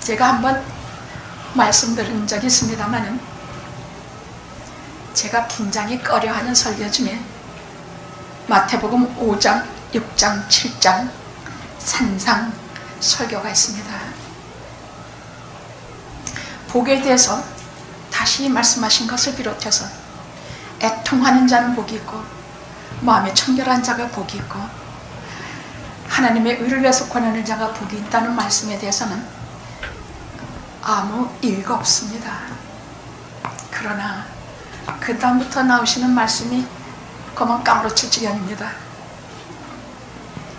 제가 한번 말씀드린 적이 있습니다만은 제가 굉장히 꺼려하는 설교 중에 마태복음 5장, 6장, 7장 산상 설교가 있습니다. 복에 대해서 다시 말씀하신 것을 비롯해서 애통하는 자는 복이 있고 마음에 청결한 자가 복이 있고 하나님의 의를 위해서 권하는 자가 복이 있다는 말씀에 대해서는 아무 이의가 없습니다. 그러나 그 다음부터 나오시는 말씀이 그만 까무러칠 지경입니다.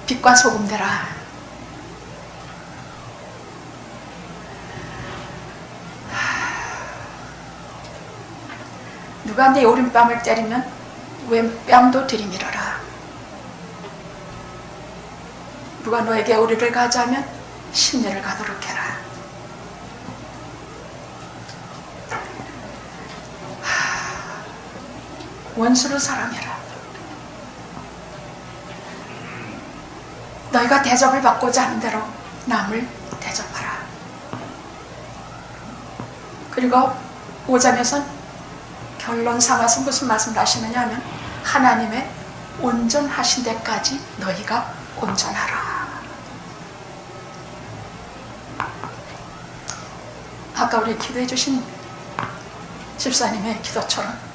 빛과 소금 되라. 누가 내 오른뺨을 때리면 왼뺨도 들이밀어라. 누가 너에게 오리를 가자면 십리를 가도록 해라. 원수를 사랑해라. 너희가 대접을 받고자 하는 대로 남을 대접하라. 그리고 5장에선 결론 삼아서 무슨 말씀을 하시느냐 하면 하나님의 온전하신 데까지 너희가 온전하라. 아까 우리 기도해 주신 집사님의 기도처럼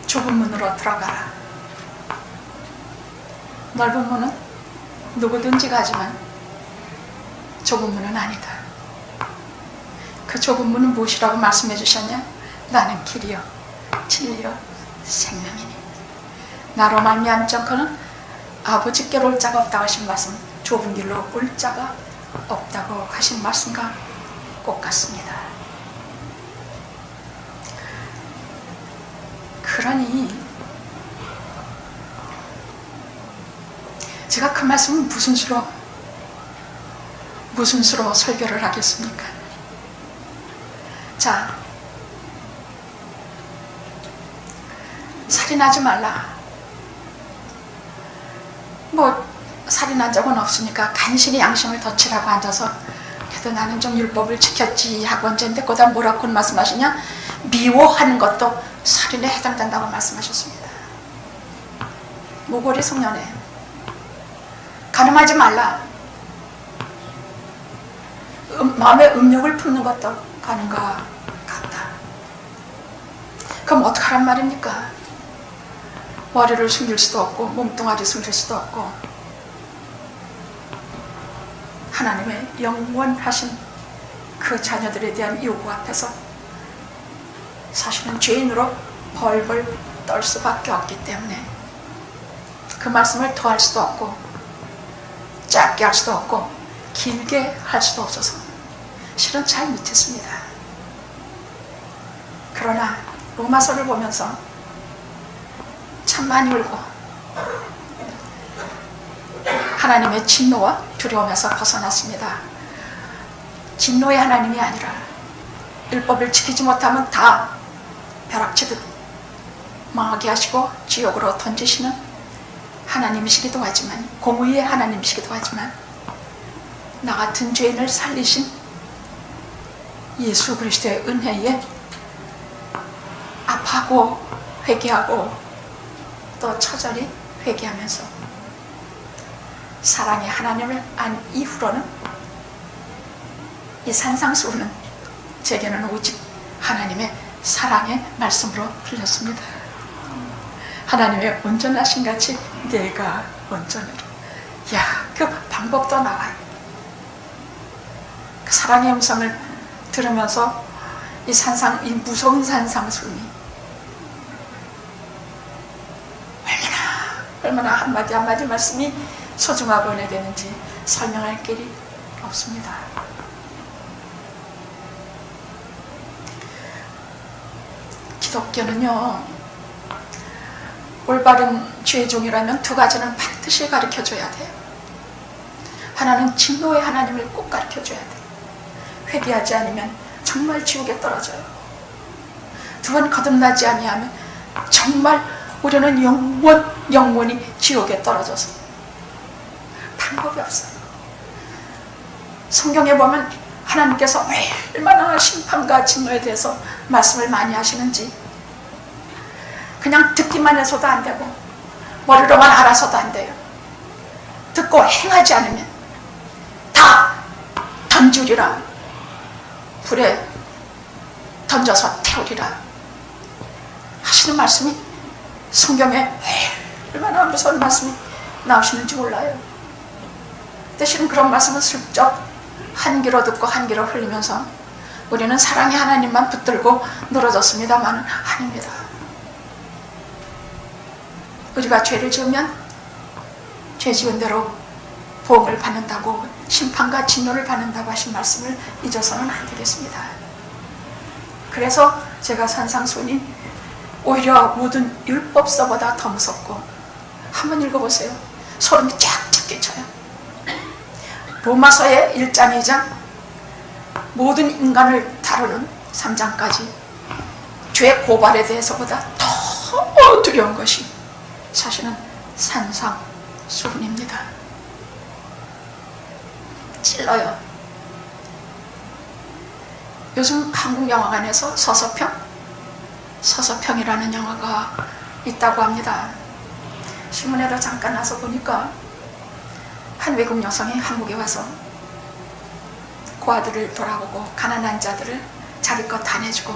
좁은 문으로 들어가라. 넓은 문은 누구든지 가지만 좁은 문은 아니다. 그 좁은 문은 무엇이라고 말씀해 주셨냐? 나는 길이요 진리요 생명이니 나로 말미암지 않고는 아버지께로 올 자가 없다고 하신 말씀, 좁은 길로 올 자가 없다고 하신 말씀과 똑같습니다. 그러니 제가 그 말씀을 무슨 수로 설교를 하겠습니까? 자, 살인하지 말라. 뭐 살인한 적은 없으니까 간신히 양심을 덧치라고 앉아서 그래도 나는 좀 율법을 지켰지 하고 언제인데 거기다 뭐라고 말씀하시냐? 미워하는 것도 살인에 해당된다고 말씀하셨습니다. 모골이 성년에 가늠하지 말라. 마음에 음욕을 품는 것도 가는가 같다. 그럼 어떡하란 말입니까? 머리를 숨길 수도 없고 몸뚱아리 숨길 수도 없고 하나님의 영원하신 그 자녀들에 대한 요구 앞에서 사실은 죄인으로 벌벌 떨 수밖에 없기 때문에 그 말씀을 더할 수도 없고 짧게 할 수도 없고 길게 할 수도 없어서 실은 잘 못했습니다. 그러나 로마서를 보면서 참 많이 울고 하나님의 진노와 두려움에서 벗어났습니다. 진노의 하나님이 아니라 율법을 지키지 못하면 다 벼락치듯 망하게 하시고 지옥으로 던지시는 하나님이시기도 하지만, 공의의 하나님이시기도 하지만 나 같은 죄인을 살리신 예수 그리스도의 은혜에 아파하고 회개하고 또 처절히 회개하면서 사랑의 하나님을 안 이후로는 이 산상수훈은 제게는 오직 하나님의 사랑의 말씀으로 들렸습니다. 하나님의 온전하신 같이 내가 온전하라. 야, 그 방법도 나와요. 그 사랑의 음성을 들으면서 이 무서운 산상수훈이 얼마나 한마디 한마디 말씀이 소중하고 은혜되는지 설명할 길이 없습니다. 기독교는요, 올바른 죄종이라면 두 가지는 반드시 가르쳐줘야 돼요. 하나는 진노의 하나님을 꼭 가르쳐줘야 돼요. 회개하지 않으면 정말 지옥에 떨어져요. 두 번 거듭나지 아니하면 정말 우리는 영원히 지옥에 떨어져서 방법이 없어요. 성경에 보면 하나님께서 얼마나 심판과 진노에 대해서 말씀을 많이 하시는지, 그냥 듣기만 해서도 안 되고 머리로만 알아서도 안 돼요. 듣고 행하지 않으면 다 던지리라, 불에 던져서 태우리라 하시는 말씀이 성경에 얼마나 무서운 말씀이 나오시는지 몰라요. 대신 그런 말씀은 슬쩍 한 귀로 듣고 한 귀로 흘리면서 우리는 사랑의 하나님만 붙들고 늘어졌습니다만 아닙니다. 우리가 죄를 지으면 죄 지은 대로 보응을 받는다고, 심판과 진노를 받는다고 하신 말씀을 잊어서는 안 되겠습니다. 그래서 제가 산상수훈이 오히려 모든 율법서보다 더 무섭고, 한번 읽어보세요. 소름이 쫙쫙 끼쳐요. 로마서의 1장 2장 모든 인간을 다루는 3장까지 죄 고발에 대해서보다 더 두려운 것이 사실은 산상수훈입니다. 찔러요. 요즘 한국 영화관에서 서서평이라는 영화가 있다고 합니다. 신문에도 잠깐 나서 보니까 한 외국 여성이 한국에 와서 고아들을 돌아보고 가난한 자들을 자기껏 다 내주고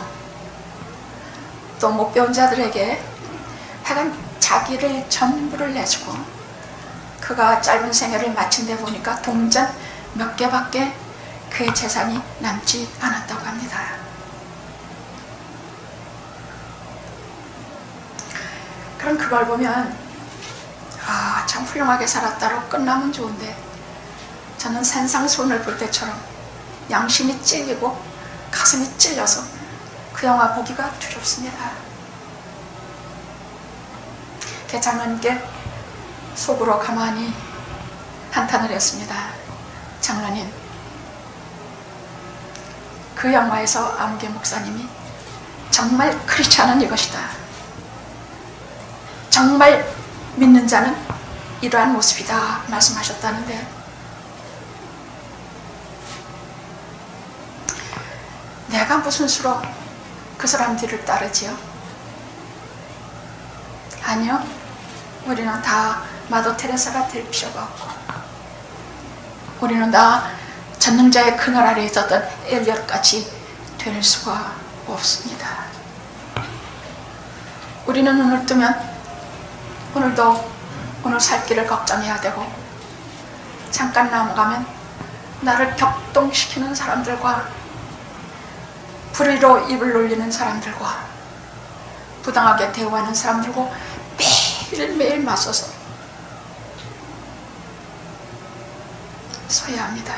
또 못 배운 자들에게 하여간 자기를 전부를 내주고, 그가 짧은 생애를 마친 데 보니까 동전 몇 개밖에 그의 재산이 남지 않았다고 합니다. 그럼 그걸 보면 참 훌륭하게 살았다로 끝나면 좋은데, 저는 산상수훈을 볼 때처럼 양심이 찔리고 가슴이 찔려서 그 영화 보기가 두렵습니다. 장로님께 속으로 가만히 한탄을 했습니다. 장로님, 그 영화에서 암계 목사님이 정말 크리스찬은 이것이다, 정말 믿는 자는 이러한 모습이다 말씀하셨다는데, 내가 무슨 수로 그 사람 뒤를 따르지요? 아니요, 우리는 다 마더 테레사가 될 필요가 없고, 우리는 다 전능자의 그늘 아래에 있었던 엘리엇같이 될 수가 없습니다. 우리는 눈을 뜨면 오늘도 오늘 살 길을 걱정해야 되고, 잠깐 넘어가면 나를 격동시키는 사람들과, 불의로 입을 놀리는 사람들과, 부당하게 대우하는 사람들과 매일매일 맞서서 서야 합니다.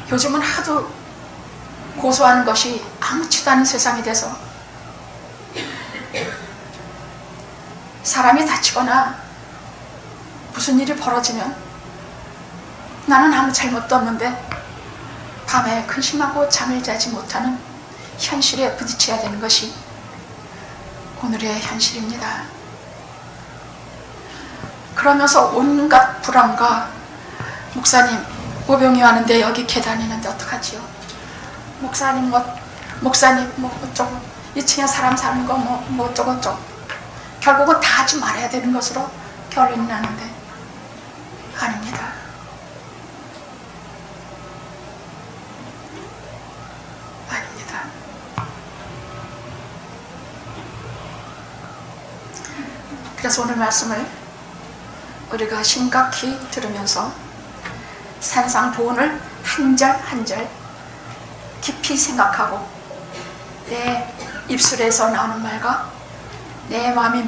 요즘은 하도 고소하는 것이 아무렇지도 않은 세상이 돼서 사람이 다치거나 무슨 일이 벌어지면 나는 아무 잘못도 없는데 밤에 근심하고 잠을 자지 못하는 현실에 부딪혀야 되는 것이 오늘의 현실입니다. 그러면서 온갖 불안과, 목사님 오병이 왔는데 여기 계단이 있는데 어떡하지요? 목사님 뭐 어쩌고, 2층에 사람 사는 거 뭐 어쩌고 결국은 다 하지 말아야 되는 것으로 결론이 나는데 아닙니다. 아닙니다. 그래서 오늘 말씀을 우리가 심각히 들으면서 산상보훈을 한 절 한 절 깊이 생각하고, 내 입술에서 나오는 말과 내 마음이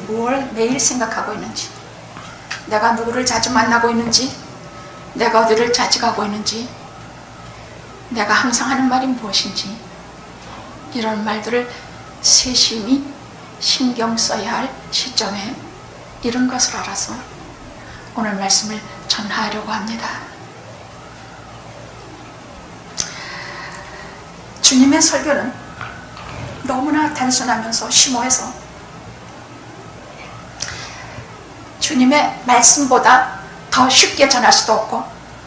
뭘 매일 생각하고 있는지, 내가 누구를 자주 만나고 있는지, 내가 어디를 자주 가고 있는지, 내가 항상 하는 말이 무엇인지, 이런 말들을 세심히 신경 써야 할 시점에 이런 것을 알아서 오늘 말씀을 전하려고 합니다. 주님의 설교는 너무나 단순하면서 심오해서 주님의 말씀보다 더 쉽게 전할 수도 없고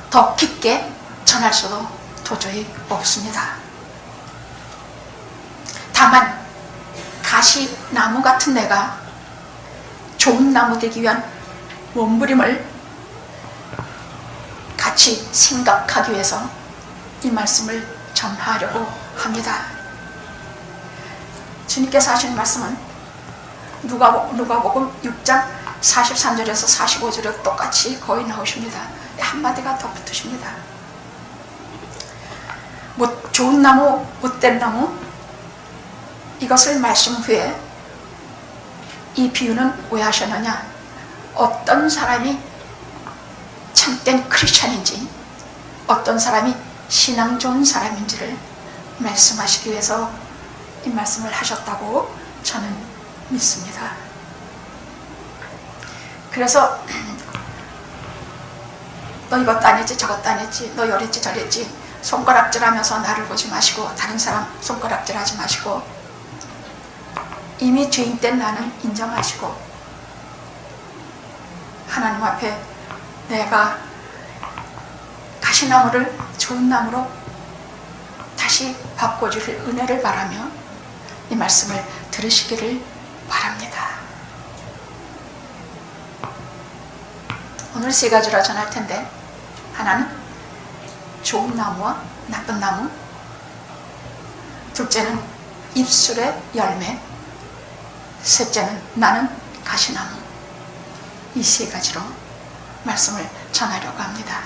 더 깊게 전할 수도 도저히 없습니다. 다만 가시나무 같은 내가 좋은 나무 되기 위한 몸부림을 같이 생각하기 위해서 이 말씀을 전하려고 합니다. 주님께서 하신 말씀은 누가복음 6장 43절에서 45절에 똑같이 거의 나오십니다. 한마디가 더 붙으십니다. 좋은 나무, 못된 나무, 이것을 말씀 후에 이 비유는 왜 하셨느냐? 어떤 사람이 참된 크리스찬인지, 어떤 사람이 신앙 좋은 사람인지를 말씀하시기 위해서 이 말씀을 하셨다고 저는 믿습니다. 그래서 너 이것도 안 했지, 저것도 안 했지, 너 이랬지 저랬지 손가락질하면서 나를 보지 마시고, 다른 사람 손가락질하지 마시고, 이미 죄인된 나는 인정하시고 하나님 앞에 내가 가시나무를 좋은 나무로 다시 바꿔주실 은혜를 바라며 이 말씀을 들으시기를 바랍니다. 오늘 세 가지로 전할 텐데, 하나는 좋은 나무와 나쁜 나무, 둘째는 입술의 열매, 셋째는 나는 가시나무. 이 세 가지로 말씀을 전하려고 합니다.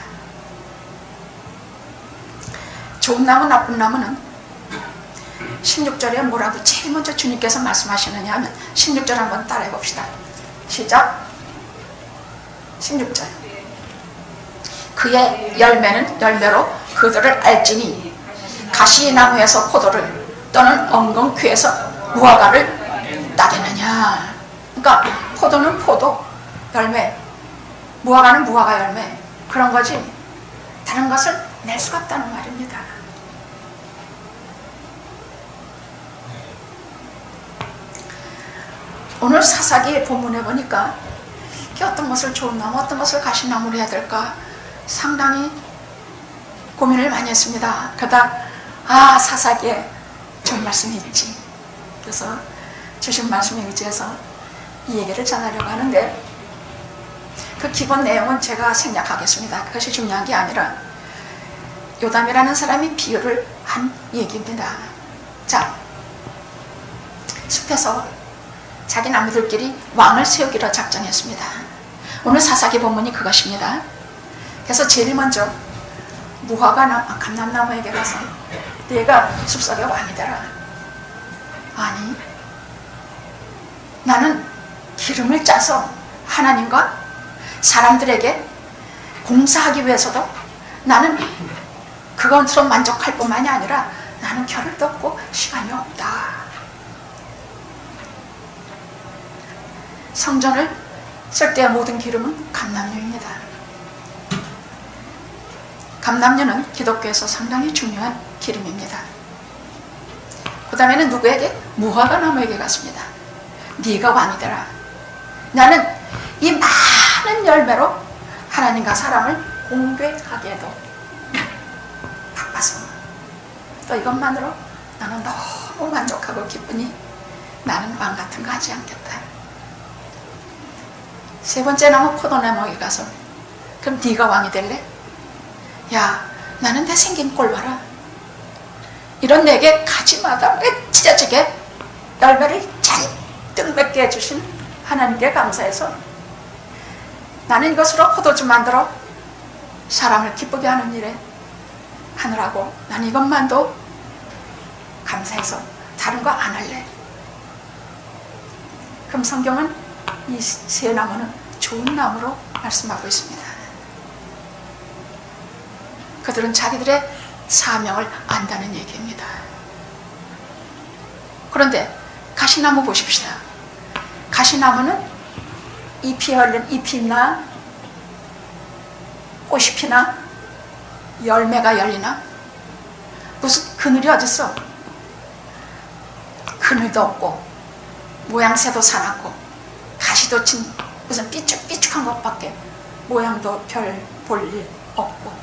좋은 나무, 나쁜 나무는 16절에 뭐라고 제일 먼저 주님께서 말씀하시느냐 하면 16절 한번 따라해 봅시다. 시작. 16절. 그의 열매는 열매로 그들을 알지니 가시나무에서 포도를 또는 엉겅퀴에서 무화과를 따르느냐. 그러니까 포도는 포도 열매, 무화과는 무화과 열매, 그런 거지 다른 것을 낼 수가 없다는 말입니다. 오늘 사사기 본문에 보니까 어떤 것을 좋은 나무, 어떤 것을 가시나무로 해야 될까 상당히 고민을 많이 했습니다. 그러다 사사기에 좋은 말씀이 있지. 그래서 주신 말씀에 의지해서 이 얘기를 전하려고 하는데, 그 기본 내용은 제가 생략하겠습니다. 그것이 중요한 게 아니라 요담이라는 사람이 비유를 한 얘기입니다. 자, 숲에서 자기 나무들끼리 왕을 세우기로 작정했습니다. 오늘 사사기 본문이 그것입니다. 그래서 제일 먼저 무화과 감람나무에게 가서 네가 숲속의 왕이 되라. 아니, 나는 기름을 짜서 하나님과 사람들에게 공사하기 위해서도 나는 그것으로 만족할 뿐만이 아니라 나는 겨를도 없고 시간이 없다. 성전을 쓸 때의 모든 기름은 감람류입니다. 감람류는 기독교에서 상당히 중요한 기름입니다. 그 다음에는 누구에게? 무화과 나무에게 갔습니다. 네가 왕이 되라. 나는 이 많은 열매로 하나님과 사람을 공개하기에도 바빠서 또 이것만으로 나는 너무 만족하고 기쁘니 나는 왕 같은 거 하지 않겠다. 세 번째 나무 포도나무에 가서 그럼 네가 왕이 될래? 야, 나는 내 생긴 꼴 봐라. 이런 내게 가지마다 찢어지게 열매를 잔뜩 맺게 해주신 하나님께 감사해서 나는 이것으로 포도주 만들어 사람을 기쁘게 하는 일에 하느라고 나는 이것만도 감사해서 다른 거 안 할래. 그럼 성경은 이 세 나무는 좋은 나무로 말씀하고 있습니다. 그들은 자기들의 사명을 안다는 얘기입니다. 그런데 가시나무 보십시다. 가시나무는 잎이 피나 꽃이 피나 열매가 열리나 무슨 그늘이 어딨어? 그늘도 없고 모양새도 사납고 가시도 친 무슨 삐쭉삐쭉한 것밖에 모양도 별 볼일 없고,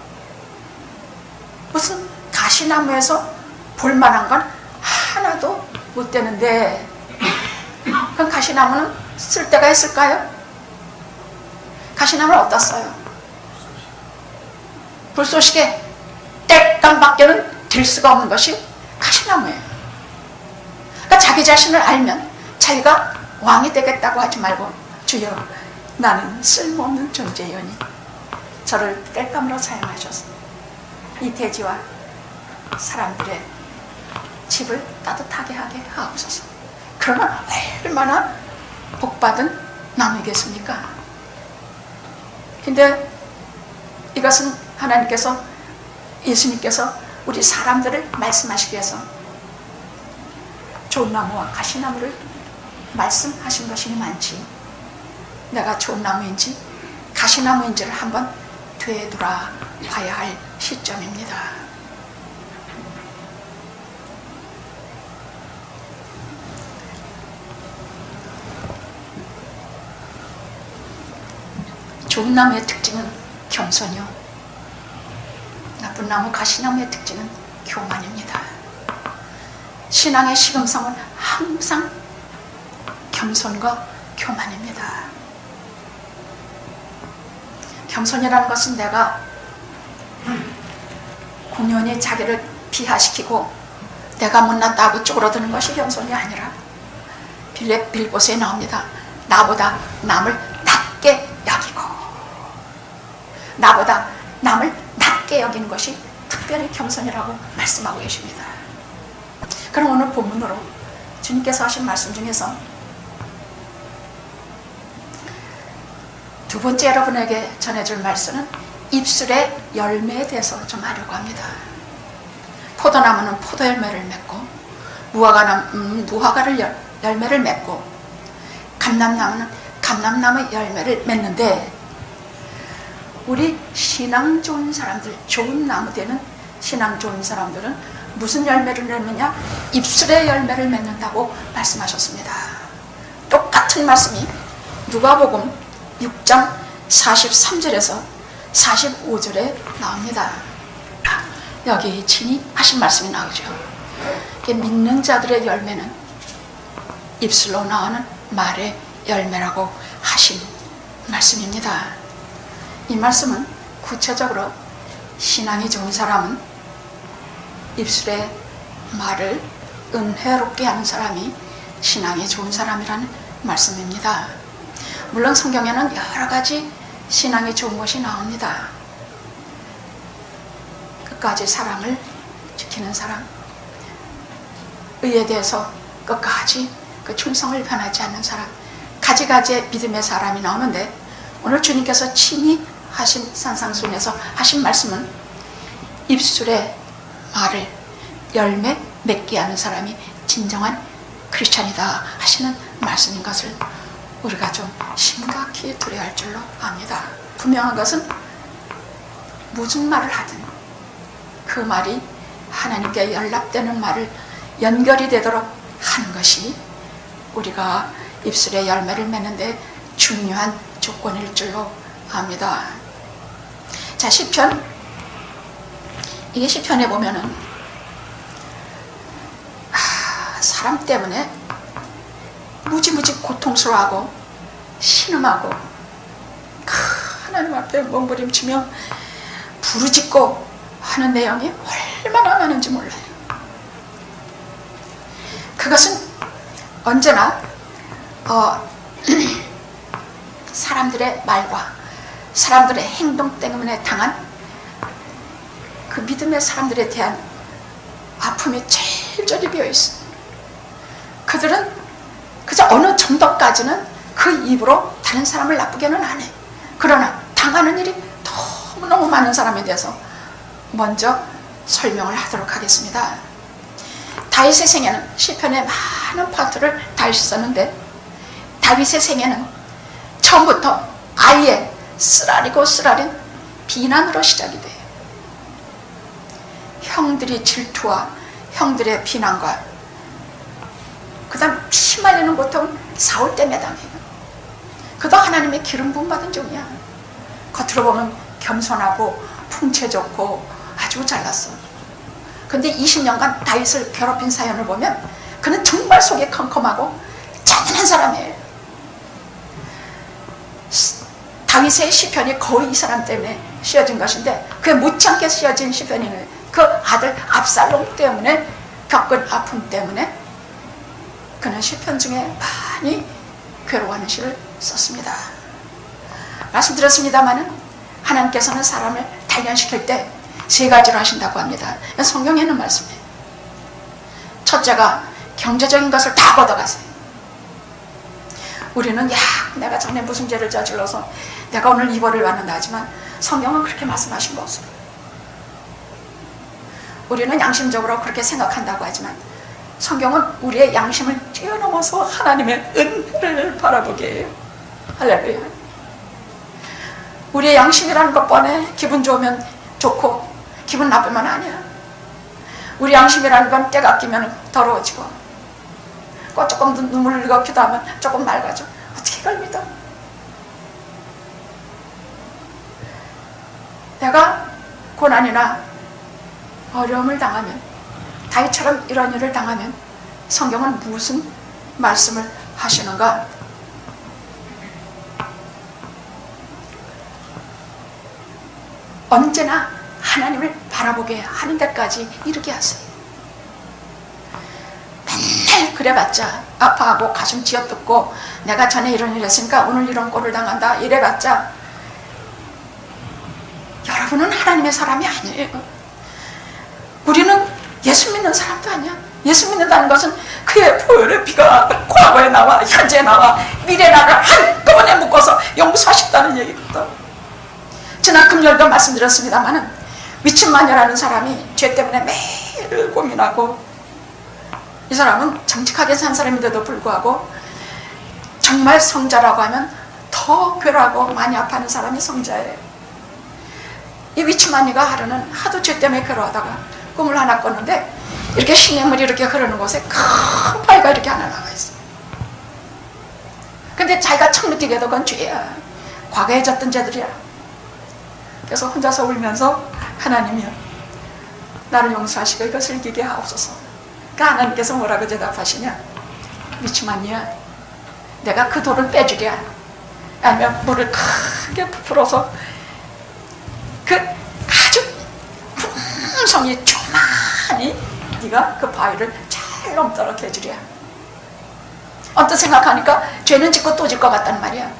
무슨 가시나무에서 볼만한 건 하나도 못 되는데, 그럼 가시나무는 쓸데가 있을까요? 가시나무는 어떻어요? 불쏘시개 땔감밖에는 될 수가 없는 것이 가시나무예요. 그러니까 자기 자신을 알면 자기가 왕이 되겠다고 하지 말고, 주여 나는 쓸모없는 존재이오니 저를 땔감으로 사용하셔서 이 대지와 사람들의 집을 따뜻하게 하게 하옵소서. 그러나 얼마나 복받은 나무이겠습니까? 근데 이것은 하나님께서, 예수님께서 우리 사람들을 말씀하시기 위해서 좋은 나무와 가시나무를 말씀하신 것이 많지, 내가 좋은 나무인지 가시나무인지를 한번 되돌아 봐야 할 시점입니다. 좋은 나무의 특징은 겸손이요, 나쁜 나무 가시나무의 특징은 교만입니다. 신앙의 시금성은 항상 겸손과 교만입니다. 겸손이라는 것은 내가 공연히 자기를 비하시키고 내가 못났다고 쪼그러드는 것이 겸손이 아니라, 빌보스에 나옵니다. 나보다 남을 낮게 여기고, 나보다 남을 낮게 여기는 것이 특별히 겸손이라고 말씀하고 계십니다. 그럼 오늘 본문으로 주님께서 하신 말씀 중에서 두 번째 여러분에게 전해줄 말씀은 입술의 열매에 대해서 좀 하려고 합니다. 포도나무는 포도열매를 맺고, 무화과를 열매를 맺고, 감람나무는 감람나무 열매를 맺는데, 우리 신앙 좋은 사람들, 좋은 나무 되는 신앙 좋은 사람들은 무슨 열매를 맺느냐? 입술의 열매를 맺는다고 말씀하셨습니다. 똑같은 말씀이 누가복음 6장 43절에서 45절에 나옵니다. 여기 친히 하신 말씀이 나오죠. 믿는 자들의 열매는 입술로 나오는 말의 열매라고 하신 말씀입니다. 이 말씀은 구체적으로 신앙이 좋은 사람은 입술의 말을 은혜롭게 하는 사람이 신앙이 좋은 사람이라는 말씀입니다. 물론 성경에는 여러 가지 신앙이 좋은 것이 나옵니다. 끝까지 사랑을 지키는 사람, 의에 대해서 끝까지 그 충성을 변하지 않는 사람, 가지가지의 믿음의 사람이 나오는데, 오늘 주님께서 친히 하신 산상순에서 하신 말씀은 입술의 말을 열매 맺게 하는 사람이 진정한 크리스찬이다 하시는 말씀인 것을 우리가 좀 심각히 들어야 할 줄로 압니다. 분명한 것은 무슨 말을 하든 그 말이 하나님께 연락되는 말을 연결이 되도록 하는 것이 우리가 입술의 열매를 맺는데 중요한 조건일 줄로 압니다. 자, 시편, 이게 시편에 보면은 사람 때문에 무지무지 고통스러워하고 신음하고 하나님 앞에 몸부림치며 부르짖고 하는 내용이 얼마나 많은지 몰라요. 그것은 언제나 사람들의 말과 사람들의 행동 때문에 당한 그 믿음의 사람들에 대한 아픔이 제일 저리 비어있어. 그들은 그저 어느 정도까지는 그 입으로 다른 사람을 나쁘게는 안 해. 그러나 당하는 일이 너무너무 많은 사람에 대해서 먼저 설명을 하도록 하겠습니다. 다윗의 생애는 시편의 많은 파트를 다윗이 썼는데, 다윗의 생애는 처음부터 아예 쓰라리고 쓰라린 비난으로 시작이 돼요. 형들이 질투와 형들의 비난과 그 다음 피말리는 고통은 사울 때 매당해요. 그도 하나님의 기름 부음 받은 종이야. 겉으로 보면 겸손하고 풍채 좋고 아주 잘났어. 근데 20년간 다윗을 괴롭힌 사연을 보면 그는 정말 속이 컴컴하고 잔인한 사람이에요. 다윗의 시편이 거의 이 사람 때문에 씌어진 것인데, 그게 못지않게 씌어진 시편이네. 그 아들 압살롬 때문에 겪은 아픔 때문에 그는 시편 중에 많이 괴로워하는 시를 썼습니다. 말씀드렸습니다마는 하나님께서는 사람을 단련시킬 때 세 가지로 하신다고 합니다. 성경에 있는 말씀이에요. 첫째가 경제적인 것을 다 걷어가세요. 우리는 내가 전에 무슨 죄를 저질러서 내가 오늘 이 벌을 받는다 하지만 성경은 그렇게 말씀하신 거 없어요. 우리는 양심적으로 그렇게 생각한다고 하지만 성경은 우리의 양심을 뛰어넘어서 하나님의 은혜를 바라보게 해요. 할렐루야. 우리의 양심이라는 것 뻔해. 기분 좋으면 좋고 기분 나쁘면 아니야. 우리 양심이라는 건 때가 끼면 더러워지고 꼭 조금 눈물을 흘리고 기도하면 조금 맑아져. 어떻게 그걸 믿어? 내가 고난이나 어려움을 당하면, 다윗처럼 이런 일을 당하면 성경은 무슨 말씀을 하시는가? 언제나 하나님을 바라보게 하는 데까지 이르게 하세요. 맨날 그래봤자 아파하고 가슴 쥐어뜯고 내가 전에 이런 일 했으니까 오늘 이런 꼴을 당한다 이래봤자 여러분은 하나님의 사람이 아니에요. 우리는 예수 믿는 사람도 아니야. 예수 믿는다는 것은 그의 보혈의 피가 과거에 나와 현재에 나와 미래에 나를 한꺼번에 묶어서 용서하셨다는 얘기거든. 지난 금요일도 말씀드렸습니다마는 미친 마녀라는 사람이 죄 때문에 매일 고민하고, 이 사람은 정직하게 산 사람인데도 불구하고 정말 성자라고 하면 더 괴로워하고 많이 아파하는 사람이 성자예요. 이 미친 마녀가 하루는 하도 죄 때문에 괴로워하다가 꿈을 하나 꿨는데 이렇게 시냇물이 이렇게 흐르는 곳에 큰 바위가 이렇게 하나 나와 있어요. 근데 자기가 처음 느끼게도 그건 죄야. 과거에 졌던 죄들이야. 그래서 혼자서 울면서 하나님이여 나를 용서하시고 이것을 이기게 하옵소서. 그러니까 하나님께서 뭐라고 대답하시냐? 미치마니야, 내가 그 돌을 빼주랴. 아니면 물을 크게 부풀어서 그 아주 풍성이 조만히 네가 그 바위를 잘 넘도록 해주랴. 언뜻 생각하니까 죄는 짓고 또 질 것 같단 말이야.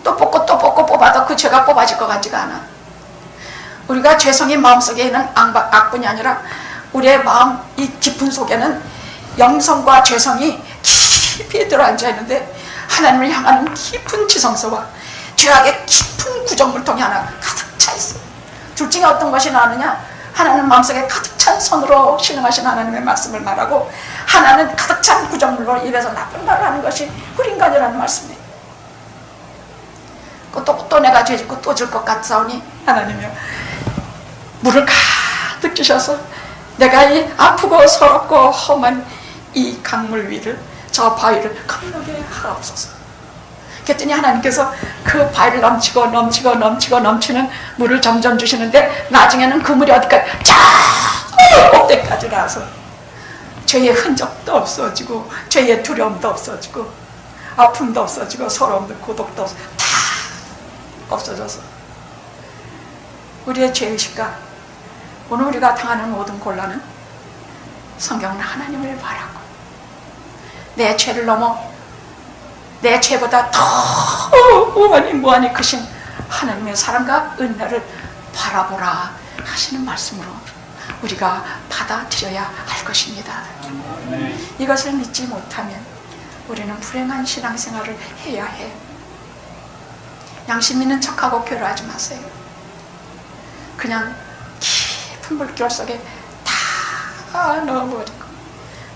또 뽑고 뽑아도 그 죄가 뽑아질 것 같지가 않아. 우리가 죄성이 마음속에 있는 악뿐이 아니라 우리의 마음 이 깊은 속에는 영성과 죄성이 깊이 들어앉아 있는데 하나님을 향하는 깊은 지성소와 죄악의 깊은 구정물통이 하나 가득 차 있어요. 둘 중에 어떤 것이 나느냐? 하나는 마음속에 가득 찬 손으로 신음하신 하나님의 말씀을 말하고, 하나는 가득 찬 구정물로 입에서 나쁜 말을 하는 것이 우리 인간이라는 말씀이에요. 또 내가 죄짓고 또 질 것 같사오니 하나님이여 물을 가득 주셔서 내가 이 아프고 서럽고 험한 이 강물 위를, 저 바위를 건너게 하옵소서. 그랬더니 하나님께서 그 바위를 넘치는 물을 점점 주시는데 나중에는 그 물이 어디까지 저 꼭대기까지 나와서 죄의 흔적도 없어지고 죄의 두려움도 없어지고 아픔도 없어지고 서러움도 고독도 다 없어져서 우리의 죄의식과 오늘 우리가 당하는 모든 곤란은 성경은 하나님을 바라고 내 죄를 넘어 내 죄보다 더 무한히 크신 하나님의 사랑과 은혜를 바라보라 하시는 말씀으로 우리가 받아들여야 할 것입니다. 이것을 믿지 못하면 우리는 불행한 신앙생활을 해야 해. 양심 있는 척하고 괴로워하지 마세요. 그냥 깊은 물결 속에 다 넣어버리고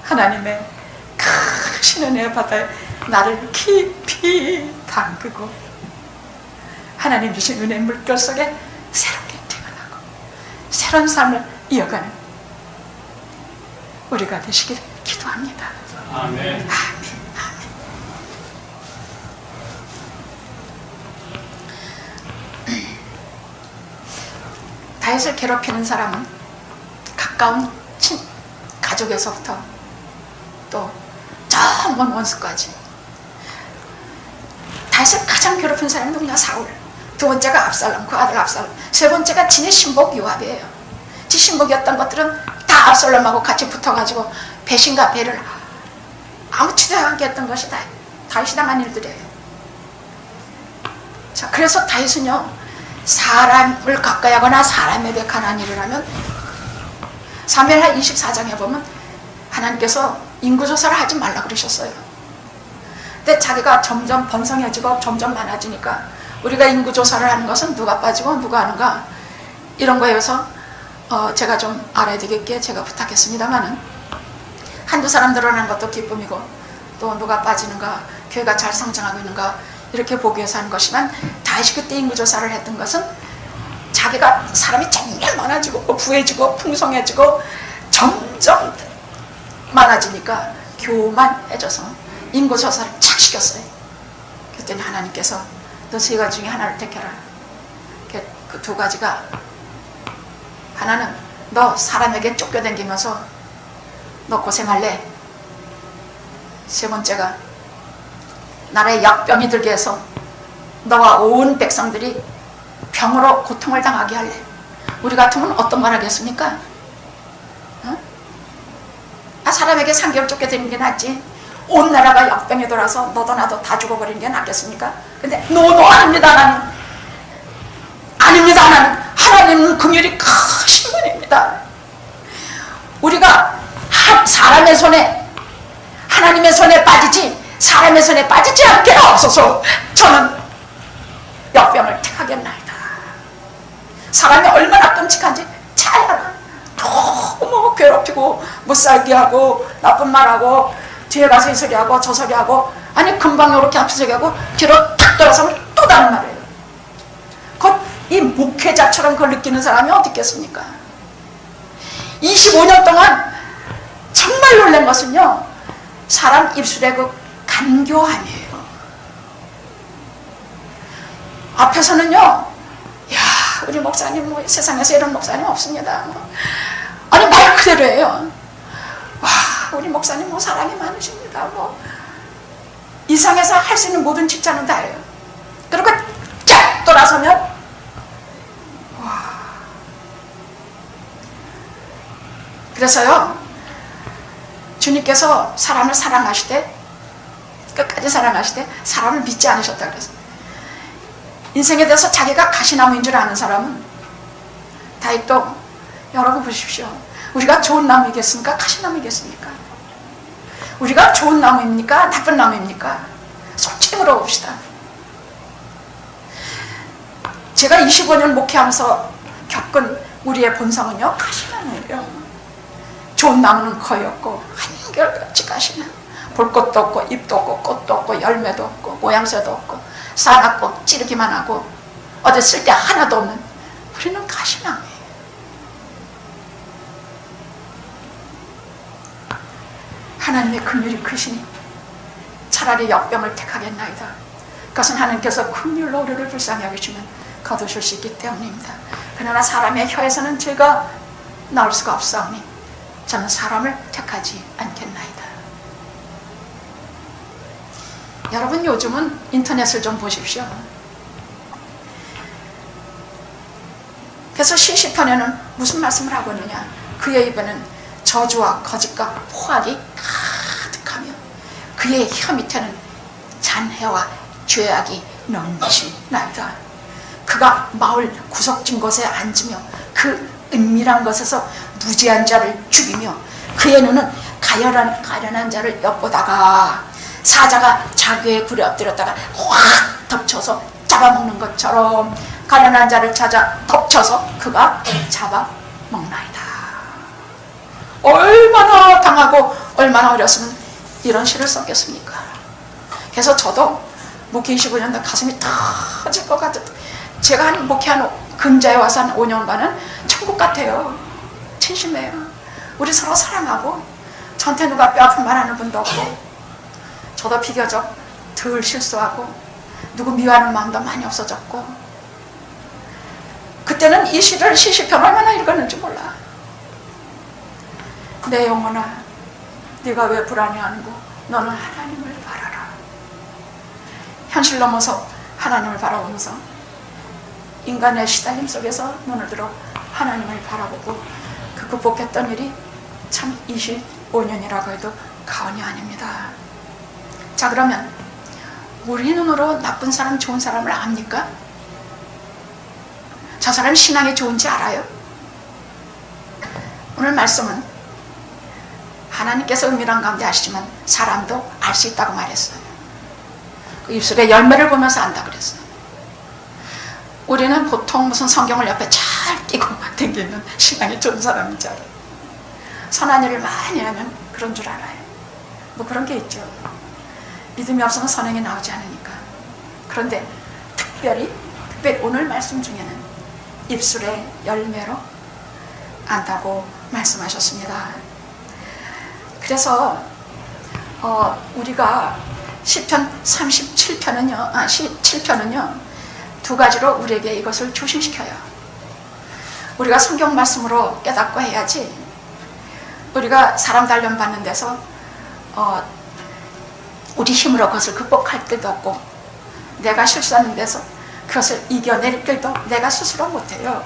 하나님의 크신 은혜의 바다에 나를 깊이 담그고 하나님 주신 은혜의 물결 속에 새롭게 태어나고 새로운 삶을 이어가는 우리가 되시길 기도합니다. 아멘. 아멘. 아멘. 다윗을 괴롭히는 사람은 가까운 가족에서부터 또 저 먼 원수까지. 다윗을 가장 괴롭힌 사람이 누구냐? 사울. 두 번째가 압살롬, 그 아들 압살롬. 세 번째가 진의 신복 요압이에요. 지 신복이었던 것들은 다 압살롬하고 같이 붙어가지고 배신과 배를 아무치도 않게 했던 것이 다윗이 당한 일들이에요. 자, 그래서 다윗은요, 사람을 가까이 하거나 사람에게 관한 일을 하면 사무엘하 24장에 보면 하나님께서 인구조사를 하지 말라 그러셨어요. 근데 자기가 점점 번성해지고 점점 많아지니까 우리가 인구조사를 하는 것은 누가 빠지고 누가 하는가 이런 거여서 제가 좀 알아야 되겠기에 제가 부탁했습니다만은 한두 사람 늘어나는 것도 기쁨이고 또 누가 빠지는가 교회가 잘 성장하고 있는가 이렇게 보기 위해서 하는 것이지만 다윗이 그때 인구조사를 했던 것은 자기가 사람이 정말 많아지고 부해지고 풍성해지고 점점 많아지니까 교만해져서 인구조사를 착 시켰어요. 그랬더니 하나님께서 너 세 가지 중에 하나를 택해라. 그 두 가지가 하나는 너 사람에게 쫓겨다니면서 너 고생할래. 세 번째가 나라에 약병이 들게 해서 너와 온 백성들이 병으로 고통을 당하게 할래. 우리 같으면 어떤 말 하겠습니까? 사람에게 3개월 쫓겨다니는 게 낫지. 온 나라가 역병에 돌아서 너도 나도 다 죽어버리는 게 낫겠습니까? 근데 노노 아닙니다. 나는 아닙니다. 나는 하나님은 긍휼이 크신 분입니다. 우리가 사람의 손에 하나님의 손에 빠지지 사람의 손에 빠지지 않게 하옵소서. 저는 역병을 택하겠나이다. 사람이 얼마나 끔찍한지 잘 알아. 너무 괴롭히고 못살게 하고 나쁜 말하고 뒤에 가서 이 소리하고 저 소리하고 아니 금방 이렇게 앞서 소리하고 뒤로 탁 돌아서면 또 다른 말이에요. 이 목회자처럼 그걸 느끼는 사람이 어디 있겠습니까? 25년 동안 정말 놀란 것은요, 사람 입술의 그 간교함이에요. 앞에서는요, 야 우리 목사님 뭐 세상에서 이런 목사님 없습니다. 아니 말 그대로예요. 와 우리 목사님 뭐 사랑이 많으십니다. 뭐 이 세상에서 할 수 있는 모든 직장은 다 해요. 그리고 쫙 돌아서면 와. 그래서요 주님께서 사람을 사랑하시되 끝까지 사랑하시되 사람을 믿지 않으셨다 그랬어요. 인생에 대해서 자기가 가시나무인 줄 아는 사람은 다윗도 여러분 보십시오. 우리가 좋은 나무이겠습니까? 가시나무이겠습니까? 우리가 좋은 나무입니까? 나쁜 나무입니까? 솔직히 물어봅시다. 제가 25년 목회하면서 겪은 우리의 본성은요, 가시나무예요. 좋은 나무는 거의 없고 한결같이 가시나. 볼 것도 없고 잎도 없고 꽃도 없고 열매도 없고 모양새도 없고 싸납고 찌르기만 하고 어디 쓸 데 하나도 없는 우리는 가시나무예요. 하나님의 긍휼이 크시니 차라리 역병을 택하겠나이다. 그것은 하나님께서 긍휼로 우리를 불쌍히 여기시면 거두실 수 있기 때문입니다. 그러나 사람의 혀에서는 죄가 나올 수가 없사오니 저는 사람을 택하지 않겠나이다. 여러분 요즘은 인터넷을 좀 보십시오. 그래서 시시편에는 무슨 말씀을 하고 있느냐. 그의 입에는 저주와 거짓과 포악이 가득하며 그의 혀 밑에는 잔해와 죄악이 넘치나이다. 그가 마을 구석진 곳에 앉으며 그 은밀한 곳에서 무지한 자를 죽이며 그의 눈은 가련한 자를 엿보다가 사자가 자기의 굴에 엎드렸다가 확 덮쳐서 잡아먹는 것처럼 가련한 자를 찾아 덮쳐서 그가 잡아먹나이다. 얼마나 당하고 얼마나 어렸으면 이런 시를 썼겠습니까? 그래서 저도 목회 25년 가슴이 터질 것 같아요. 제가 한 목회한 근자에 와서 한 5년간은 천국 같아요. 진심해요. 우리 서로 사랑하고 저한테 누가 뼈아픈 말 하는 분도 없고 저도 비교적 덜 실수하고 누구 미워하는 마음도 많이 없어졌고 그때는 이 시를 시시편 얼마나 읽었는지 몰라. 내 영혼아, 네가 왜 불안해하는고? 너는 하나님을 바라라. 현실 넘어서 하나님을 바라보면서 인간의 시달림 속에서 눈을 들어 하나님을 바라보고 그 극복했던 일이 참 25년이라고 해도 과언이 아닙니다. 자, 그러면 우리 눈으로 나쁜 사람 좋은 사람을 압니까? 저 사람이 신앙이 좋은지 알아요? 오늘 말씀은 하나님께서 은밀한 가운데 아시지만 사람도 알 수 있다고 말했어요. 그 입술의 열매를 보면서 안다 그랬어요. 우리는 보통 무슨 성경을 옆에 잘 끼고 다니는 신앙이 좋은 사람인 줄 알아요. 선한 일을 많이 하면 그런 줄 알아요. 뭐 그런 게 있죠. 믿음이 없으면 선행이 나오지 않으니까. 그런데 특별히 오늘 말씀 중에는 입술의 열매로 안다고 말씀하셨습니다. 그래서 우리가 시편 37편은요 두 가지로 우리에게 이것을 조심시켜요. 우리가 성경 말씀으로 깨닫고 해야지, 우리가 사람 단련 받는 데서 우리 힘으로 그것을 극복할 길도 없고, 내가 실수하는 데서 그것을 이겨낼 길도 내가 스스로 못해요.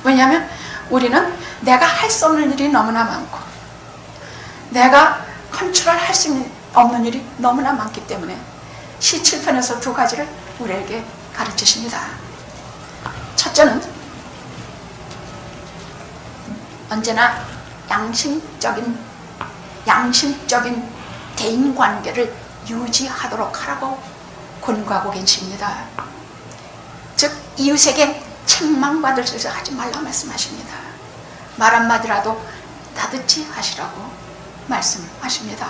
왜냐하면 우리는 내가 할 수 없는 일이 너무나 많고, 내가 컨트롤할 수 없는 일이 너무나 많기 때문에 시 7편에서 두 가지를 우리에게 가르치십니다. 첫째는 언제나 양심적인 대인관계를 유지하도록 하라고 권고하고 계십니다. 즉 이웃에게 책망받을 짓을 하지 말라 말씀하십니다. 말 한마디라도 다듣지 하시라고 말씀하십니다.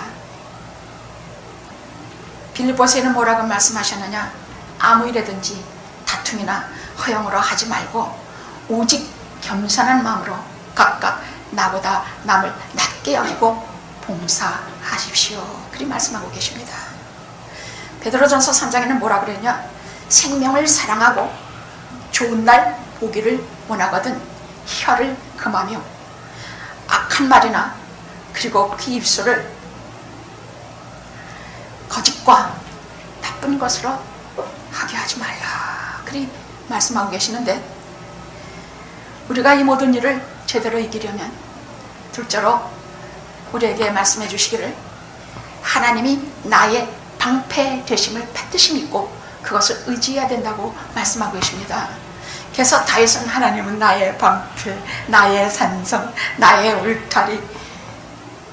빌립보서에는 뭐라고 말씀하셨느냐? 아무 일이든지 다툼이나 허용으로 하지 말고 오직 겸손한 마음으로 각각 나보다 남을 낮게 여기고 봉사하십시오. 그리 말씀하고 계십니다. 베드로전서 3장에는 뭐라 그랬냐? 생명을 사랑하고 좋은 날 보기를 원하거든 혀를 금하며 악한 말이나 그리고 그 입술을 거짓과 나쁜 것으로 하게 하지 말라. 그리 말씀하고 계시는데, 우리가 이 모든 일을 제대로 이기려면 둘째로 우리에게 말씀해 주시기를 하나님이 나의 방패 되심을 반드시 믿고 그것을 의지해야 된다고 말씀하고 계십니다. 그래서 다윗은 하나님은 나의 방패, 나의 산성, 나의 울타리.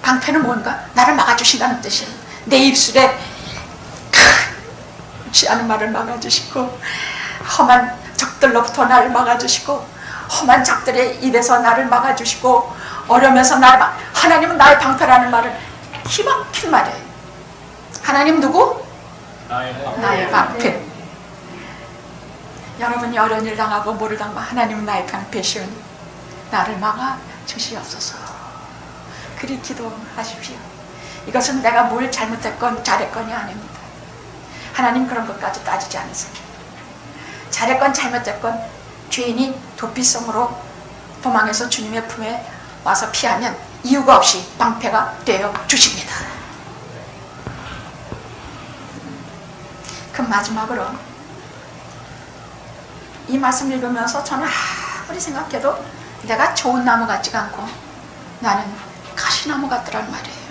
방패는 뭔가? 나를 막아주신다는 뜻이에요. 내 입술에 옳지 않은 말을 막아주시고, 험한 적들로부터 나를 막아주시고, 험한 적들의 입에서 나를 막아주시고, 어려움에서 나를 하나님은 나의 방패라는 말은 기막힌 말이에요. 하나님 누구? 나의 방패. 여러분이 어려운 일 당하고 뭐를 당하고 하나님은 나의 방패시오니 나를 막아주시옵소서. 그리 기도하십시오. 이것은 내가 뭘 잘못했건 잘했건이 아닙니다. 하나님 그런 것까지 따지지 않으세요. 잘했건 잘못했건 죄인이 도피성으로 도망해서 주님의 품에 와서 피하면 이유가 없이 방패가 되어 주십니다. 그 마지막으로 이 말씀 읽으면서 저는 아무리 생각해도 내가 좋은 나무 같지가 않고 나는 가시나무 같더란 말이에요.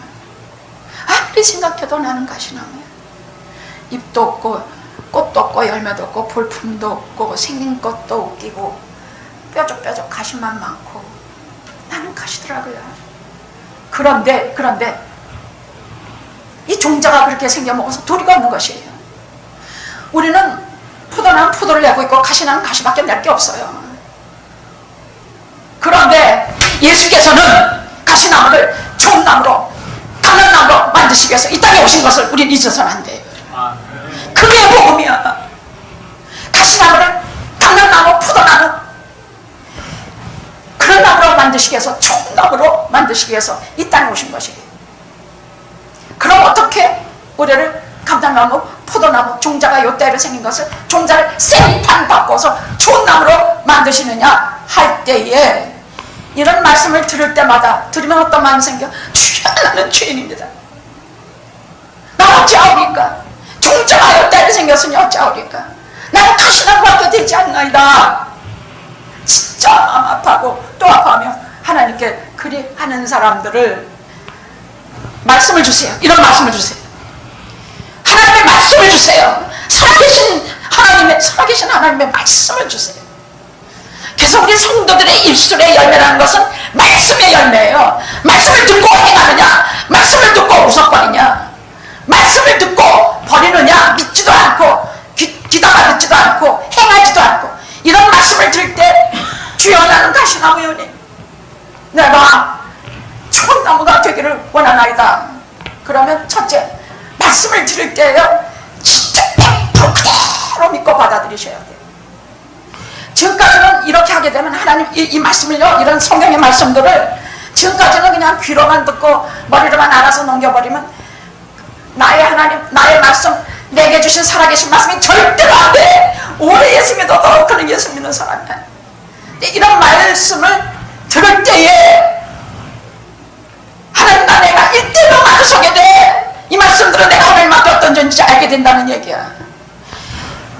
아무리 생각해도 나는 가시나무야. 잎도 없고 꽃도 없고 열매도 없고 볼품도 없고 생긴 것도 웃기고 뾰족뾰족 가시만 많고 나는 가시더라고요. 그런데 이 종자가 그렇게 생겨먹어서 도리가 없는 것이에요. 우리는 포도나무는 포도를 내고 있고 가시나무는 가시밖에 낼 게 없어요. 그런데 예수께서는 가시나무를 좋은 나무로 강한 나무로 만드시기 위해서 이 땅에 오신 것을 우리는 잊어서는 안 돼요. 그게 복음이야. 가시나무를 강한 나무, 포도나무 그런 나무로 만드시기 위해서, 좋은 나무로 만드시기 위해서 이 땅에 오신 것이에요. 그럼 어떻게 우리를 감당나무 포도나무 종자가 요대로 생긴 것을 종자를 생판 바꿔서 좋은 나무로 만드시느냐 할 때에 이런 말씀을 들을 때마다 들으면 어떤 마음이 생겨? 주여 나는 죄인입니다. 나 어찌하오리까? 종자가 요대로 생겼으니 어찌하오리까? 나는 다시는 것도 되지 않나이다. 진짜 마음 아파하고 또 아파하며 하나님께 그리 하는 사람들을 말씀을 주세요. 이런 말씀을 주세요. 하나님의 말씀을 주세요. 살아계신 하나님의 말씀을 주세요. 그래서 우리 성도들의 입술의 열매라는 것은 말씀의 열매예요. 말씀을 듣고 행하느냐, 말씀을 듣고 우석거리냐, 말씀을 듣고 버리느냐, 믿지도 않고 귀담아 듣지도 않고 행하지도 않고. 이런 말씀을 들을 때 주여 나는 가시나무여니 내가 좋은 나무가 되기를 원하나이다. 그러면 첫째, 말씀을 들을 때요 진짜 100% 그대로 믿고 받아들이셔야 돼요. 지금까지는 이렇게 하게 되면 하나님 이 말씀을요, 이런 성경의 말씀들을 지금까지는 그냥 귀로만 듣고 머리로만 알아서 넘겨버리면 나의 하나님, 나의 말씀, 내게 주신 살아계신 말씀이 절대로 안 돼. 오래 예수 믿어도 그는 예수 믿는 사람이야. 이런 말씀을 들을 때에 하나님 나 내가 일대로 마주서게 돼. 이 말씀들은 내가 하나님 앞에 어떤 존재인지 알게 된다는 얘기야.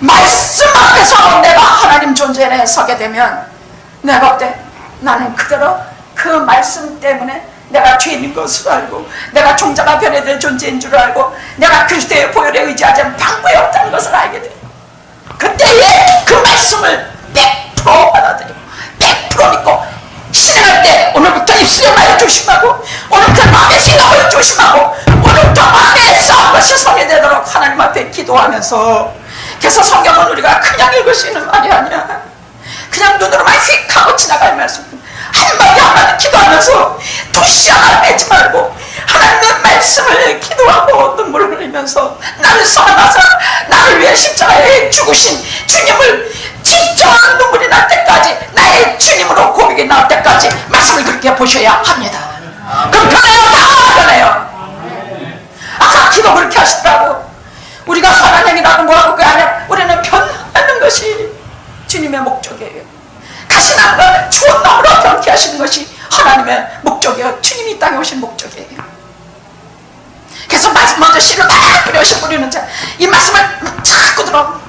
말씀 앞에서 내가 하나님 존재에 서게 되면 내가 어때? 나는 그대로 그 말씀 때문에 내가 죄인인 것을 알고 내가 종자가 변해될 존재인 줄 알고 내가 그리스도의 보혈에 의지하지 않는 방법이 없다는 것을 알게 돼. 그때에 그 말씀을 100% 받아들이고 100% 믿고 실행할 때 오늘부터 입술의 말을 조심하고 오늘부터 마음의 생각을 조심하고 오늘부터 마음의 싸운 것이 성에 되도록 하나님 앞에 기도하면서. 그래서 성경은 우리가 그냥 읽을 수 있는 말이 아니야. 그냥 눈으로만 휙 하고 지나갈 말씀. 한마디 한마디 기도하면서 도시 하나 빼지 말고 하나님의 말씀을 기도하고 눈물을 흘리면서 나를 사랑하사 나를 위해 십자가에 죽으신 주님을 진짜 눈물이 날 때까지 나의 주님으로 고백이 나올 때까지 말씀을 그렇게 보셔야 합니다. 그럼 변해요? 다 변해요. 아까 기도 그렇게 하시더라고. 우리가 선한 행위라고 뭐라고 그게 아니라 우리는 변하는 것이 주님의 목적이에요. 가시나무가 좋은 나무로 변케 하시는 것이 하나님의 목적이에요. 주님이 이 땅에 오신 목적이에요. 그래서 먼저 씨를 막 뿌리는 자, 이 말씀을 자꾸 들어.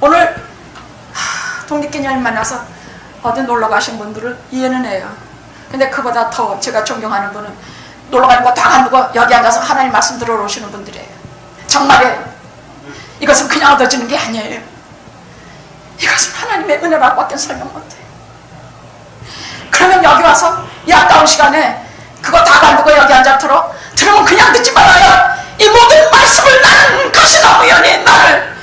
오늘 독립기념일 만나서 어디 놀러 가신 분들을 이해는 해요. 근데 그보다 더 제가 존경하는 분은 놀러 가는 거 다 간두고 여기 앉아서 하나님 말씀 들으러 오시는 분들이에요. 정말이에요. 이것은 그냥 얻어지는 게 아니에요. 이것은 하나님의 은혜라고 밖에 설명 못해. 그러면 여기 와서 이 아까운 시간에 그거 다 간두고 여기 앉아 들으면 그냥 듣지 말아요. 이 모든 말씀을 나는 가시나무여니 나를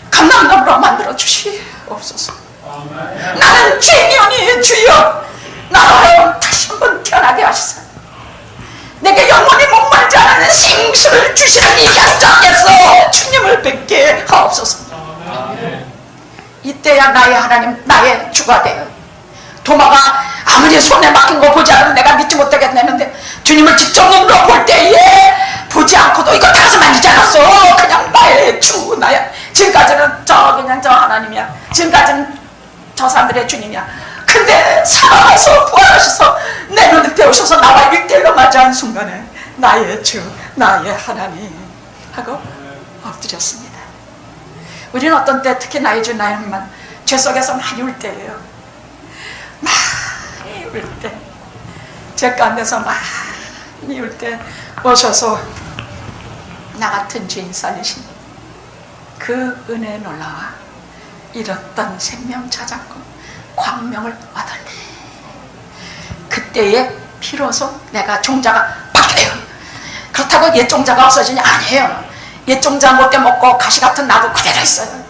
감람나무로 만들어 주시옵소서. 나는 죄인이오니 주여 나로 다시 한번 태어나게 하시사 내게 영원히 목마르지 않는 생수를 주시는 이 현장에서 주님을 뵙게 하옵소서. 이때야 나의 하나님, 나의 주가 돼요. 도마가 아무리 손에 맡긴 거 보지 않으면 내가 믿지 못하겠는데 주님을 직접 눈으로 볼 때에 보지 않고도 이거 다서 만지지 않았어. 그냥 나의 주, 나야. 지금까지는 그냥 저 하나님이야. 지금까지는 저 사람들의 주님이야. 근데 살아서 부활하셔서 내 눈앞에 오셔서 나와 일대일로 맞이한 순간에 나의 주, 나의 하나님 하고 엎드렸습니다. 우리는 어떤 때 특히 나의 주, 나의 하나님만 죄 속에서 많이 울 때예요. 많이 울 때, 죄 가운데서 많이 울 때 오셔서 나 같은 죄인 살리신 그 은혜에 놀라와 잃었던 생명 찾았고 광명을 얻었네. 그때에 비로소 내가 종자가 바뀌어요. 그렇다고 옛 종자가 없어지냐? 아니에요. 옛 종자 못게 먹고 가시 같은 나도 그대로 있어요.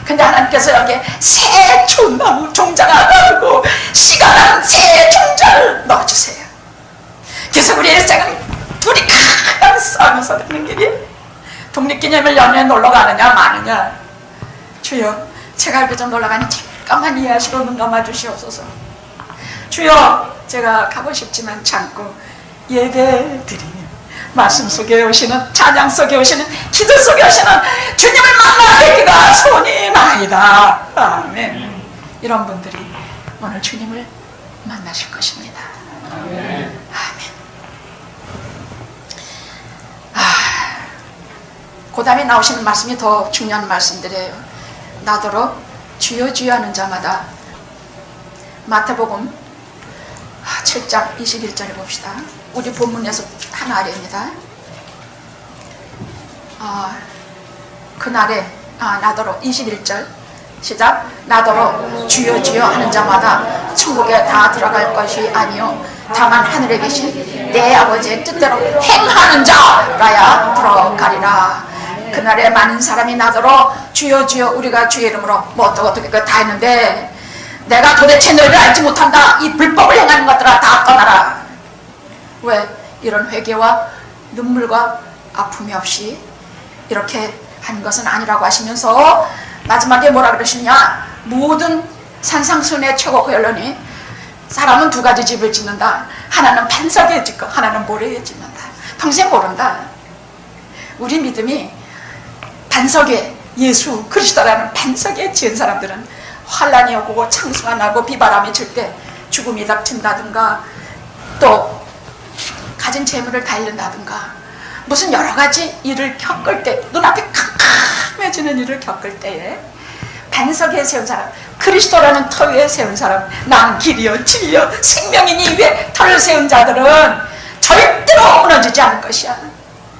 근데 하나님께서 여기에 새 좋은 나무 종자가 나오고 씨가 난 새 종자를 넣어주세요. 그래서 우리 일생은 둘이 가까이 싸우면서 가는 길이 독립기념일 연휴에 놀러 가느냐 마느냐. 주여 제가 이렇게 좀 놀러 가니 잠깐만 이해하시고 눈 감아주시옵소서. 주여 제가 가고 싶지만 참고 예배 드리며 말씀 속에 오시는, 찬양 속에 오시는, 기도 속에 오시는 주님을 만나기가 손이 나이다. 아멘. 이런 분들이 오늘 주님을 만나실 것입니다. 아멘. 그 다음에 나오시는 말씀이 더 중요한 말씀들이에요. 나더러 주여 주여 하는 자마다. 마태복음 7장 21절에 봅시다. 우리 본문에서 하나 아래입니다. 그날에 나더러 21절 시작. 나더러 주여 주여 하는 자마다 천국에 다 들어갈 것이 아니요 다만 하늘에 계신 내 아버지의 뜻대로 행하는 자라야 들어가리라. 그날에 많은 사람이 나더러 주여 주여 우리가 주의 이름으로 뭐 어떻게 다 했는데 내가 도대체 너희를 알지 못한다. 이 불법을 행하는 것들아 다 떠나라. 왜? 이런 회개와 눈물과 아픔이 없이 이렇게 한 것은 아니라고 하시면서 마지막에 뭐라 그러시냐. 모든 산상순의 최고 결론이 사람은 두 가지 집을 짓는다. 하나는 반석에 짓고 하나는 모래에 짓는다. 평생 모른다. 우리 믿음이 반석에 예수 그리스도라는 반석에 지은 사람들은 환란이 오고 창수가 나고 비바람이 칠 때 죽음이 닥친다든가 또 가진 재물을 다 잃는다든가 무슨 여러 가지 일을 겪을 때 눈앞에 캄캄해지는 일을 겪을 때에 반석에 세운 사람, 그리스도라는 터 위에 세운 사람, 난 길이요 진리요 생명이니 위에 터를 세운 자들은 절대로 무너지지 않을 것이야.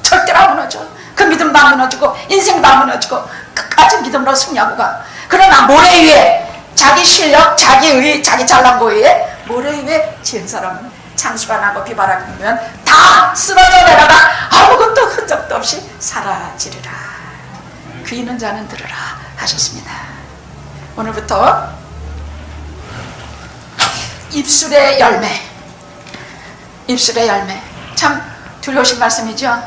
절대로 안 무너져. 그 믿음도 안 무너지고 인생도 안 무너지고 끝까지 믿음으로 승리하고 가. 그러나 모래 위에 자기 실력, 자기 의, 자기 잘난 거 위에 모래 위에 지은 사람은 창수가 나고 비바람이 불면 다 쓰러져 내려가 아무것도 흔적도 없이 사라지리라. 귀 있는 자는 들으라 하셨습니다. 오늘부터 입술의 열매, 입술의 열매. 참 두려우신 말씀이죠.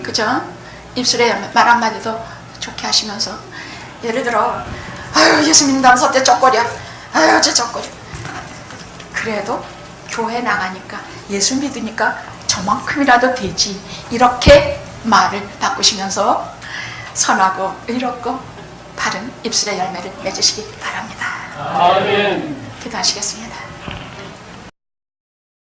그죠? 입술의 열매. 말 한마디도 좋게 하시면서 예를 들어 아유 예수 믿는다면서 어때 쩍거려. 아유 어째 쩍거려. 그래도 교회 나가니까 예수 믿으니까 저만큼이라도 되지. 이렇게 말을 바꾸시면서 선하고 의롭고 바른 입술의 열매를 맺으시기 바랍니다. 아멘. 기도하시겠습니다.